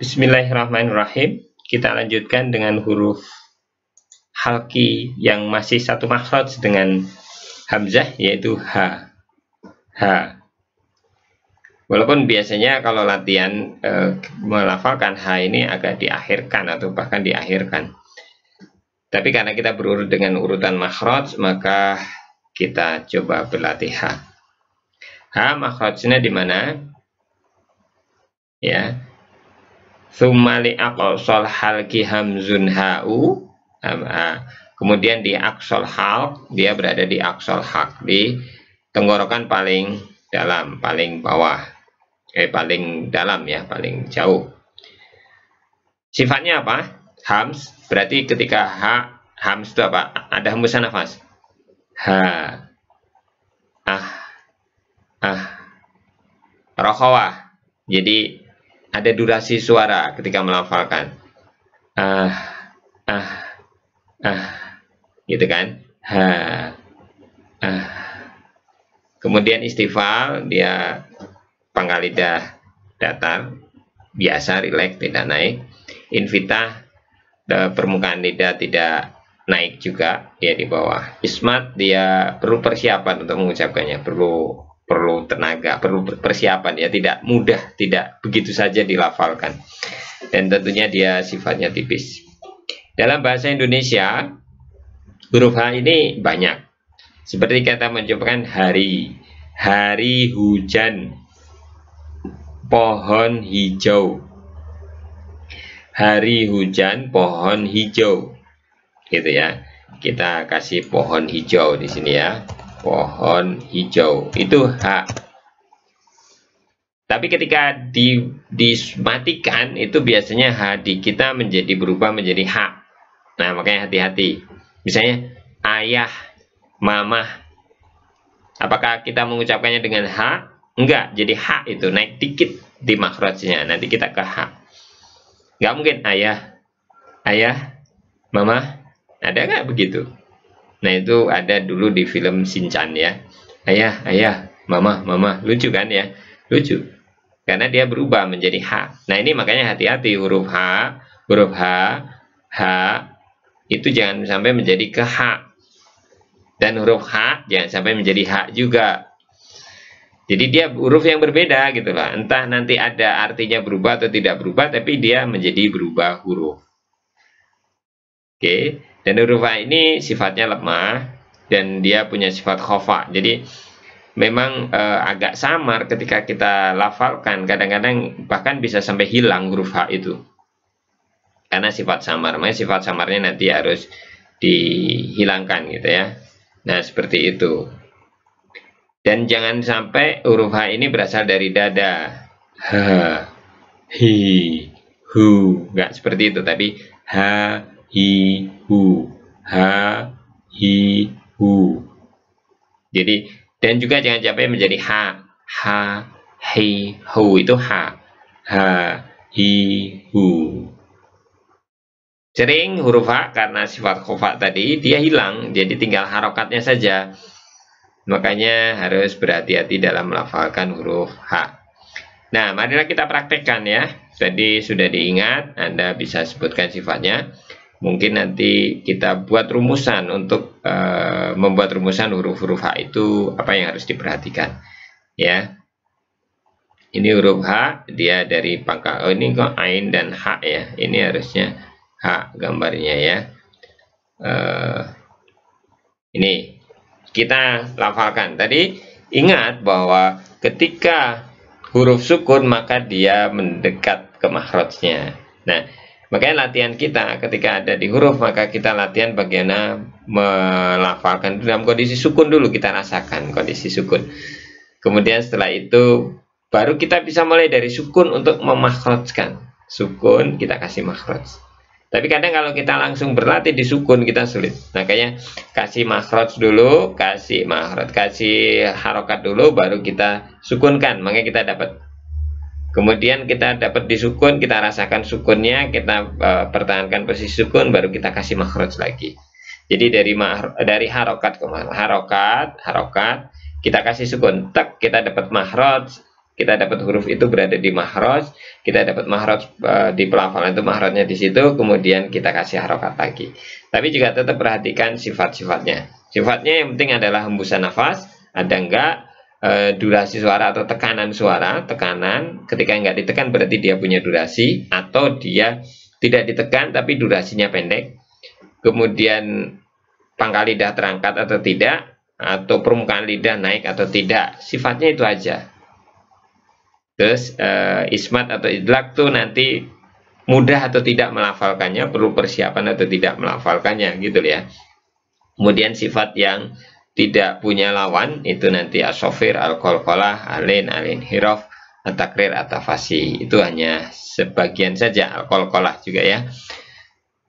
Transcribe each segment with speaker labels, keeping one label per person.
Speaker 1: Bismillahirrahmanirrahim. Kita lanjutkan dengan huruf halki yang masih satu makhraj dengan hamzah, yaitu H. H. Walaupun biasanya kalau latihan melafalkan H ini agak diakhirkan atau bahkan diakhirkan. Tapi karena kita berurut dengan urutan makhraj, maka kita coba berlatih H. H makhrajnya di mana? Ya. Tsumma li aqsal halki hamzun ha'u. Kemudian di aqsal halq, dia berada di aqsal halq, di tenggorokan paling dalam, paling bawah. Paling dalam ya, paling jauh. Sifatnya apa? Hams, berarti ketika hams itu apa? Ada hembusan nafas. Rokhawah. Jadi ada durasi suara ketika melafalkan. Gitu kan? Kemudian istifal, dia pangkal lidah datar, biasa, rileks, tidak naik. Infitah, permukaan lidah tidak naik juga, dia di bawah. Ismat, dia perlu persiapan untuk mengucapkannya, perlu tenaga, perlu persiapan, ya, tidak mudah, tidak begitu saja dilafalkan. Dan tentunya dia sifatnya tipis. Dalam bahasa Indonesia, huruf H ini banyak. Seperti kata mengucapkan hari, hari hujan, pohon hijau. Hari hujan, pohon hijau. Gitu ya. Kita kasih pohon hijau di sini ya. Pohon hijau. Itu H. Tapi ketika dimatikan, itu biasanya H di kita berubah menjadi H. Nah, makanya hati-hati. Misalnya ayah, mamah. Apakah kita mengucapkannya dengan H? Enggak, jadi H itu naik dikit di makhrajnya. Nanti kita ke H. Enggak mungkin ayah, mamah. Ada nggak begitu? Nah, itu ada dulu di film Shinchan ya. Ayah, mamah. Lucu kan ya? Lucu. Karena dia berubah menjadi H. Nah, ini makanya hati-hati huruf H itu jangan sampai menjadi ke H. Dan huruf H jangan sampai menjadi H juga. Jadi dia huruf yang berbeda gitu lah. Entah nanti ada artinya berubah atau tidak berubah, tapi dia menjadi berubah huruf. Oke. Dan huruf H ini sifatnya lemah dan dia punya sifat khofa. Jadi memang agak samar ketika kita lafalkan. Kadang-kadang bahkan bisa sampai hilang huruf H itu. Karena sifat samar. Makanya sifat samarnya nanti harus dihilangkan gitu ya. Nah, seperti itu. Dan jangan sampai huruf H ini berasal dari dada. Ha, hi, hu. Nggak seperti itu. Tapi ha, hi, hu. Ha, hi, hu. Jadi, dan juga jangan sampai menjadi ha, hi, hu. Itu ha, hi, hu. Sering huruf H karena sifat khofa tadi, dia hilang. Jadi tinggal harokatnya saja. Makanya harus berhati-hati dalam melafalkan huruf H. Nah, marilah kita praktekkan ya. Tadi sudah diingat, Anda bisa sebutkan sifatnya. Mungkin nanti kita buat rumusan untuk membuat rumusan huruf-huruf H itu apa yang harus diperhatikan. Ya. Ini huruf H, dia dari pangkal. Oh, ini kok Ain dan H ya. Ini harusnya H gambarnya ya. Ini kita lafalkan. Tadi ingat bahwa ketika huruf sukun maka dia mendekat ke makhrajnya. Nah, makanya latihan kita ketika ada di huruf, maka kita latihan bagaimana melafalkan dalam kondisi sukun dulu, kita rasakan kondisi sukun. Kemudian setelah itu baru kita bisa mulai dari sukun untuk memakhrajkan. Sukun kita kasih makhraj. Tapi kadang kalau kita langsung berlatih di sukun kita sulit. Makanya kasih makhraj dulu, kasih harokat dulu, baru kita sukunkan. Makanya kita dapat. Kemudian kita dapat di sukun, kita rasakan sukunnya, kita pertahankan posisi sukun, baru kita kasih makhraj lagi. Jadi dari harokat ke harokat, kita kasih sukun, tek, kita dapat makhraj, kita dapat huruf itu berada di makhraj, kita dapat makhraj di pelafalan itu makhrajnya di situ, kemudian kita kasih harokat lagi. Tapi juga tetap perhatikan sifat-sifatnya. Sifatnya yang penting adalah hembusan nafas, ada enggak durasi suara atau tekanan suara. Tekanan ketika enggak ditekan berarti dia punya durasi, atau dia tidak ditekan tapi durasinya pendek. Kemudian pangkal lidah terangkat atau tidak, atau permukaan lidah naik atau tidak. Sifatnya itu aja. Terus ismat atau idlak tuh nanti mudah atau tidak melafalkannya, perlu persiapan atau tidak melafalkannya gitu ya. Kemudian sifat yang tidak punya lawan itu nanti asofir, al-qalqalah, alin, hiraf, at-takrir, at-tafasi. Itu hanya sebagian saja, al-qalqalah juga ya.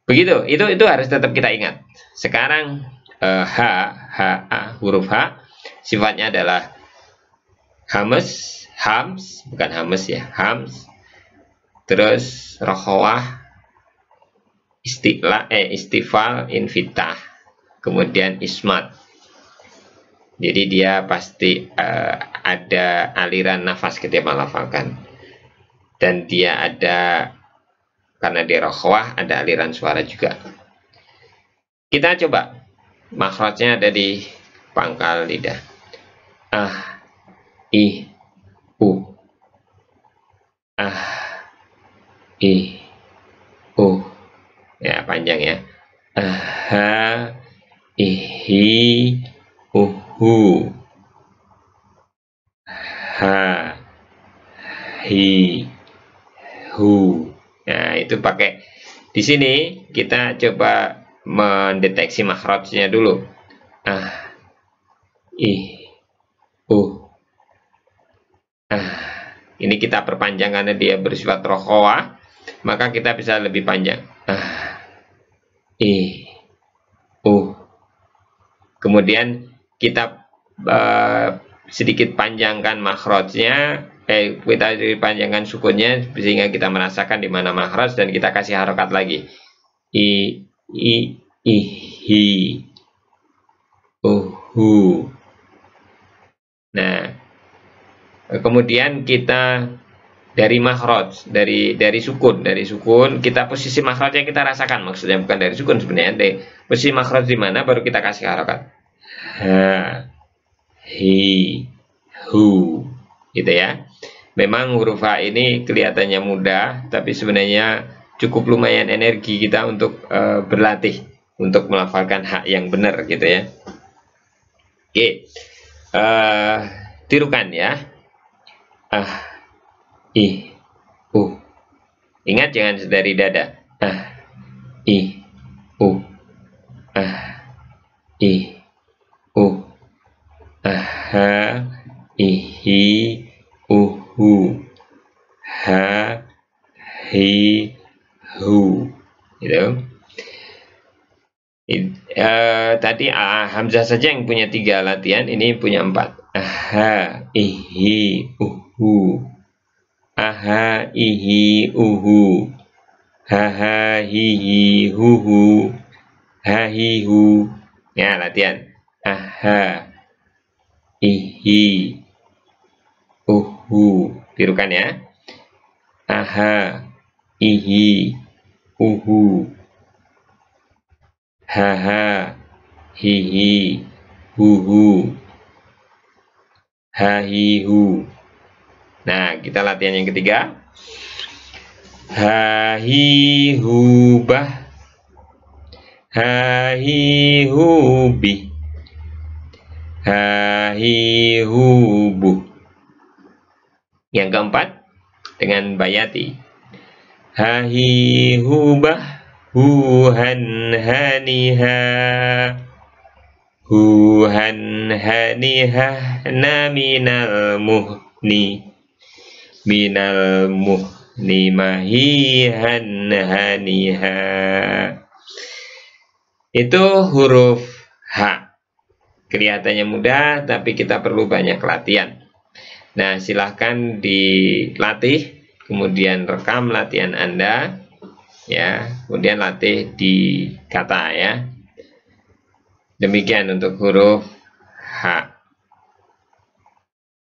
Speaker 1: Begitu, itu harus tetap kita ingat. Sekarang huruf H sifatnya adalah hams, bukan hames ya, hams. Terus rokhawah, istifal, infitah, kemudian ismat. Jadi dia pasti ada aliran nafas ketika melafalkan, dan dia ada, karena dia rokhawah, ada aliran suara juga. Kita coba makhrajnya ada di pangkal lidah. I, u, i, u, ya panjang ya. Ha, ihi, uhu, ha, hi, hu. Nah itu pakai. Di sini kita coba mendeteksi makhrajnya dulu. Ini kita perpanjang karena dia bersifat rokhawah, maka kita bisa lebih panjang. Kemudian kita sedikit panjangkan makhrajnya, kita panjangkan sukunnya sehingga kita merasakan di mana makhraj, dan kita kasih harokat lagi. Ihi, uhu. Nah, kemudian kita dari makhraj, dari sukun kita posisi makhrajnya kita rasakan, maksudnya bukan dari sukun sebenarnya, posisi makhraj di mana baru kita kasih harokat. Ha, hi, hu, gitu ya. Memang huruf H ini kelihatannya mudah, tapi sebenarnya cukup lumayan energi kita untuk berlatih untuk melafalkan H yang benar gitu ya. Oke, tirukan ya. I, u. Ingat jangan dari dada. I, u. I, u. Ha, ihi, uhu. Ha, hi, hu. Gitu. Tadi hamzah saja yang punya 3 latihan, ini punya 4. Aha, ihi, uhu. Aha, ihi, uhu. Haha, hihi, huhu. Hahihu. Ya, latihan. Aha, ihi, uhu. Tirukan ya. Aha, ihi, uhu. Haha, hihi, huhu. Hahihu. Nah, kita latihan yang ketiga. Hahihubah, hahihubi, hahihubu. Yang keempat dengan bayati. Hahihubah, huhan haniha, huhan haniha, na minal muhni, minal muhni mahihan haniha. Itu huruf H. Kelihatannya mudah, tapi kita perlu banyak latihan. Nah, silahkan dilatih, kemudian rekam latihan Anda, ya, kemudian latih di kata ya. Demikian untuk huruf H.